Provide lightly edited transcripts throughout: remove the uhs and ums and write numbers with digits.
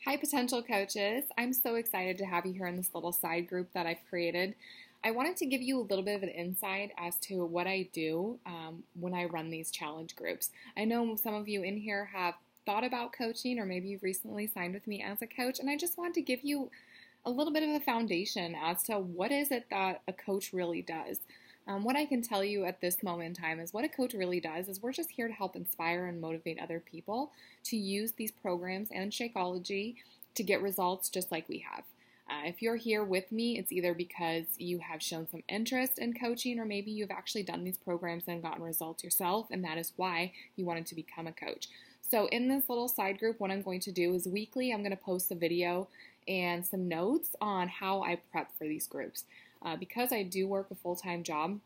Hi, potential coaches. I'm so excited to have you here in this little side group that I've created. I wanted to give you a little bit of an insight as to what I do when I run these challenge groups. I know some of you in here have thought about coaching, or maybe you've recently signed with me as a coach, and I just want to give you a little bit of a foundation as to what is it that a coach really does. What I can tell you at this moment in time is what a coach really does is we're just here to help inspire and motivate other people to use these programs and Shakeology to get results just like we have. If you're here with me, it's either because you have shown some interest in coaching or maybe you've actually done these programs and gotten results yourself, and that is why you wanted to become a coach. So in this little side group, what I'm going to do is weekly, I'm going to post a video and some notes on how I prep for these groups. Because I do work a full-time job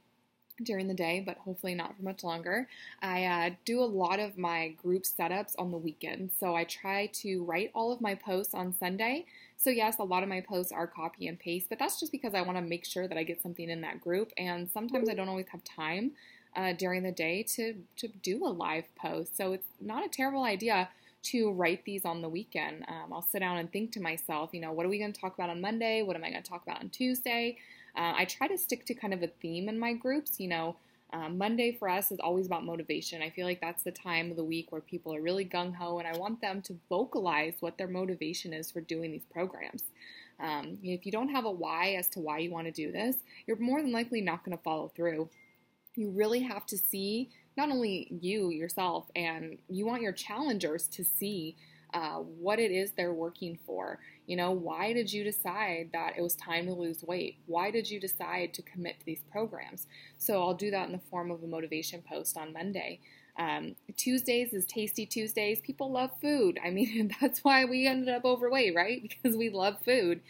during the day, but hopefully not for much longer, I do a lot of my group setups on the weekend. So I try to write all of my posts on Sunday. So yes, a lot of my posts are copy and paste, but that's just because I want to make sure that I get something in that group. And sometimes I don't always have time during the day to do a live post. So it's not a terrible idea to write these on the weekend. I'll sit down and think to myself, what are we going to talk about on Monday? What am I going to talk about on Tuesday? I try to stick to kind of a theme in my groups. Monday for us is always about motivation. I feel like that's the time of the week where people are really gung-ho, and I want them to vocalize what their motivation is for doing these programs. If you don't have a why as to why you want to do this, you're more than likely not going to follow through. You really have to see not only you yourself, and you want your challengers to see what it is they're working for. Why did you decide that it was time to lose weight? Why did you decide to commit to these programs? So I'll do that in the form of a motivation post on Monday. Tuesdays is Tasty Tuesdays. People love food. I mean, that's why we ended up overweight, right? Because we love food.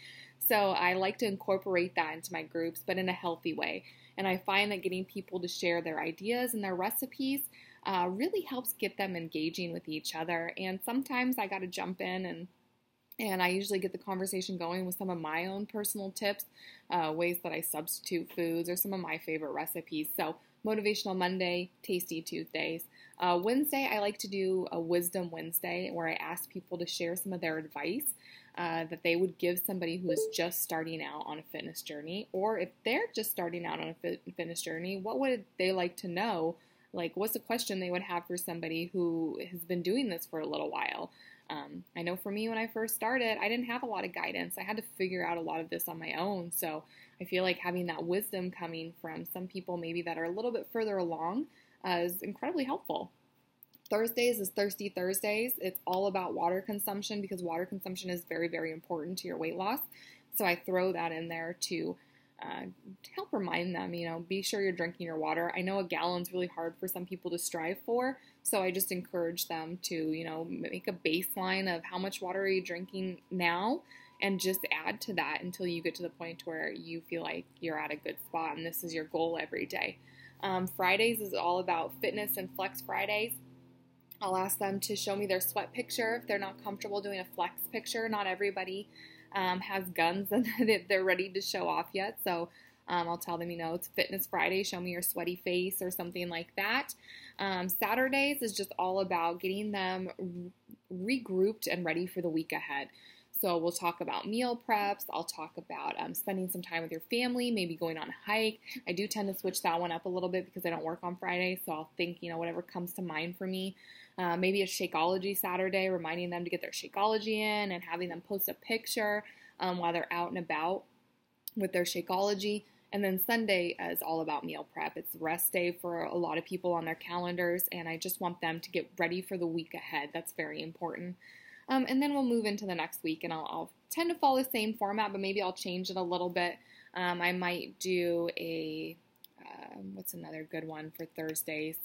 So I like to incorporate that into my groups, but in a healthy way. And I find that getting people to share their ideas and their recipes really helps get them engaging with each other. And sometimes I got to jump in and I usually get the conversation going with some of my own personal tips, ways that I substitute foods, or some of my favorite recipes. So Motivational Monday, Tasty Tuesdays. Wednesday, I like to do a Wisdom Wednesday where I ask people to share some of their advice that they would give somebody who is just starting out on a fitness journey. Or if they're just starting out on a fitness journey, what would they like to know? Like, what's a question they would have for somebody who has been doing this for a little while? I know for me, when I first started, I didn't have a lot of guidance. I had to figure out a lot of this on my own. So I feel like having that wisdom coming from some people maybe that are a little bit further along is incredibly helpful. Thursdays is Thirsty Thursdays. It's all about water consumption because water consumption is very, very important to your weight loss. So I throw that in there to help remind them, be sure you're drinking your water. I know a gallon's really hard for some people to strive for, so I just encourage them to, make a baseline of how much water are you drinking now, and just add to that until you get to the point where you feel like you're at a good spot, and this is your goal every day. Fridays is all about fitness and flex Fridays. I'll ask them to show me their sweat picture if they're not comfortable doing a flex picture. Not everybody has guns and they're ready to show off yet. So I'll tell them, it's Fitness Friday, show me your sweaty face or something like that. Saturdays is just all about getting them regrouped and ready for the week ahead. So we'll talk about meal preps. I'll talk about spending some time with your family, maybe going on a hike. I do tend to switch that one up a little bit because I don't work on Friday. So I'll think, whatever comes to mind for me. Maybe a Shakeology Saturday, reminding them to get their Shakeology in and having them post a picture while they're out and about with their Shakeology. And then Sunday is all about meal prep. It's rest day for a lot of people on their calendars, and I just want them to get ready for the week ahead. That's very important. And then we'll move into the next week, and I'll tend to follow the same format, but maybe I'll change it a little bit. I might do what's another good one for Thursdays?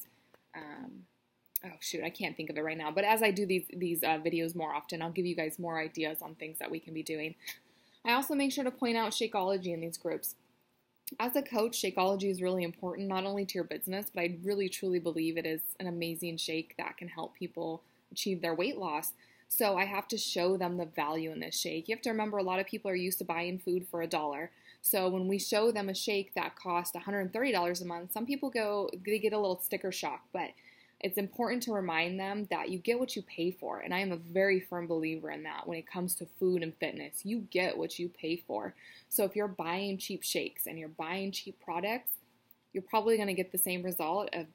I can't think of it right now. But as I do these videos more often, I'll give you guys more ideas on things that we can be doing. I also make sure to point out Shakeology in these groups. As a coach, Shakeology is really important, not only to your business, but I really, truly believe it is an amazing shake that can help people achieve their weight loss. So I have to show them the value in this shake. You have to remember, a lot of people are used to buying food for $1. So when we show them a shake that costs $130 a month, some people they get a little sticker shock. But It's important to remind them that you get what you pay for. And I am a very firm believer in that when it comes to food and fitness. You get what you pay for. So if you're buying cheap shakes and you're buying cheap products, you're probably going to get the same result of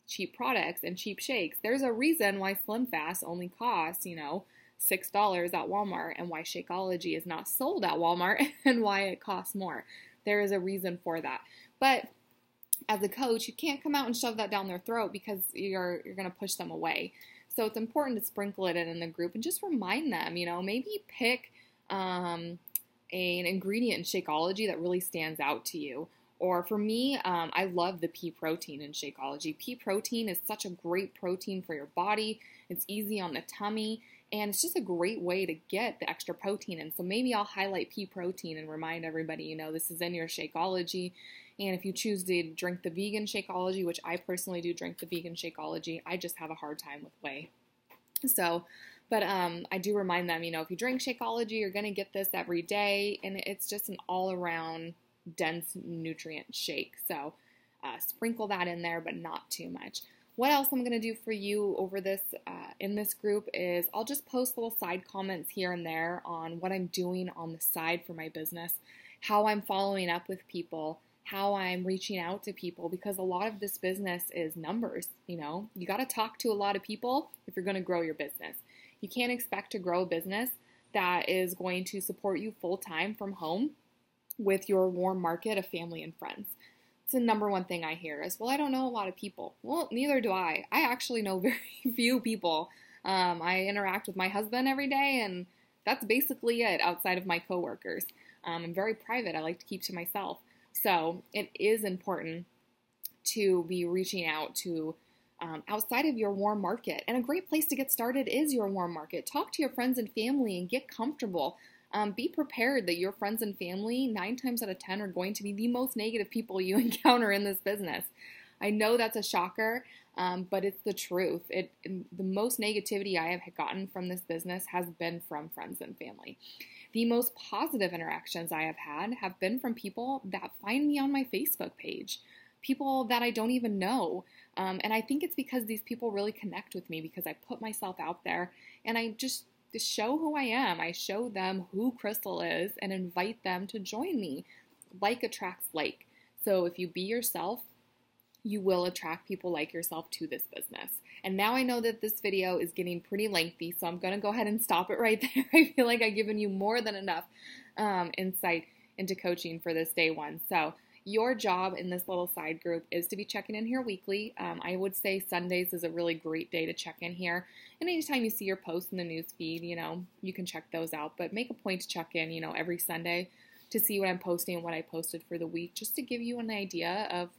cheap products and cheap shakes. There's a reason why Slim Fast only costs, $6 at Walmart, and why Shakeology is not sold at Walmart and why it costs more. There is a reason for that. But as a coach, you can't come out and shove that down their throat because you're going to push them away. So it's important to sprinkle it in the group and just remind them, maybe pick an ingredient in Shakeology that really stands out to you. Or for me, I love the pea protein in Shakeology. Pea protein is such a great protein for your body. It's easy on the tummy, and it's just a great way to get the extra protein in. So maybe I'll highlight pea protein and remind everybody, this is in your Shakeology. And if you choose to drink the vegan Shakeology, which I personally do drink the vegan Shakeology, I just have a hard time with whey. So, but I do remind them, if you drink Shakeology, you're going to get this every day. And it's just an all-around dense nutrient shake. So sprinkle that in there, but not too much. What else I'm going to do for you over this in this group is I'll just post little side comments here and there on what I'm doing on the side for my business, how I'm following up with people, how I'm reaching out to people, because a lot of this business is numbers. You got to talk to a lot of people if you're going to grow your business. You can't expect to grow a business that is going to support you full time from home with your warm market of family and friends. It's the number one thing I hear is, well, I don't know a lot of people. Well, neither do I. I actually know very few people. I interact with my husband every day, and that's basically it outside of my coworkers. I'm very private. I like to keep to myself. So it is important to be reaching out to outside of your warm market. And a great place to get started is your warm market. Talk to your friends and family and get comfortable. Be prepared that your friends and family, 9 times out of 10, are going to be the most negative people you encounter in this business. I know that's a shocker, but it's the truth. The most negativity I have gotten from this business has been from friends and family. The most positive interactions I have been from people that find me on my Facebook page, people that I don't even know. And I think it's because these people really connect with me because I put myself out there and I just to show who I am. I show them who Crystal is and invite them to join me. Like attracts like. So if you be yourself, you will attract people like yourself to this business. And now I know that this video is getting pretty lengthy, so I'm going to go ahead and stop it right there. I feel like I've given you more than enough insight into coaching for this day one. So your job in this little side group is to be checking in here weekly. I would say Sundays is a really great day to check in here. And anytime you see your posts in the news feed, you can check those out. But make a point to check in, every Sunday to see what I'm posting and what I posted for the week, just to give you an idea of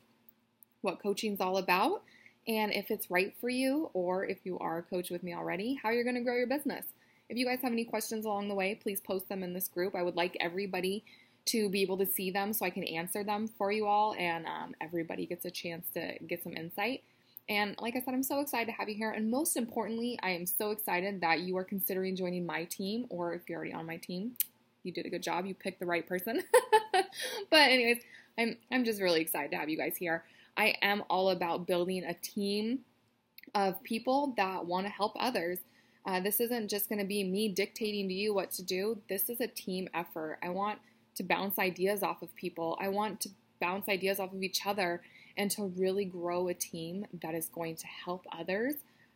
what coaching is all about and if it's right for you, or if you are a coach with me already, how you're going to grow your business. If you guys have any questions along the way, please post them in this group. I would like everybody to be able to see them so I can answer them for you all, and everybody gets a chance to get some insight. And like I said, I'm so excited to have you here. And most importantly, I am so excited that you are considering joining my team, or if you're already on my team, you did a good job. You picked the right person. But anyways, I'm just really excited to have you guys here. I am all about building a team of people that want to help others. This isn't just going to be me dictating to you what to do. This is a team effort. I want to bounce ideas off of people. I want to bounce ideas off of each other and to really grow a team that is going to help others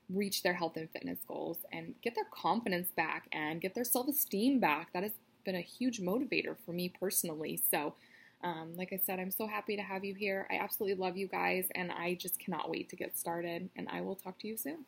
reach their health and fitness goals and get their confidence back and get their self-esteem back. That has been a huge motivator for me personally. So, like I said, I'm so happy to have you here. I absolutely love you guys, and I just cannot wait to get started, and I will talk to you soon.